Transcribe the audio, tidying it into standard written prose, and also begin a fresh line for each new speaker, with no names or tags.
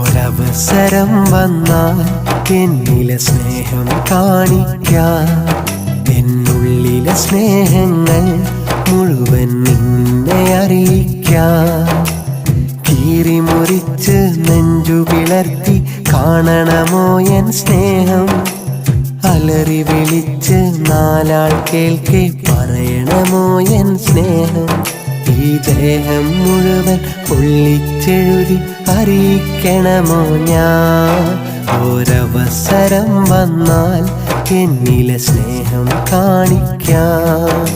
ഒരവസരം വന്നാൽ എന്നിലെ സ്നേഹം കാണിക്കാൻ, എന്നുള്ളിലെ സ്നേഹങ്ങൾ മുഴുവൻ നിന്നെ അറിയിക്കാൻ. കീറി മുറിച്ച് നെഞ്ചു പിളർത്തി കാണണമോ എൻ സ്നേഹം, അലറി വിളിച്ച് നാലാൾ കേൾക്കെ പറയണമോ എൻ സ്നേഹം. ഈ ദേഹം മുഴുവൻ പൊള്ളിച്ചെഴുതി അറിയിക്കണമോ ഞാൻ. ഒരവസരം വന്നാൽ എന്നിലെ സ്നേഹം കാണിക്കാൻ.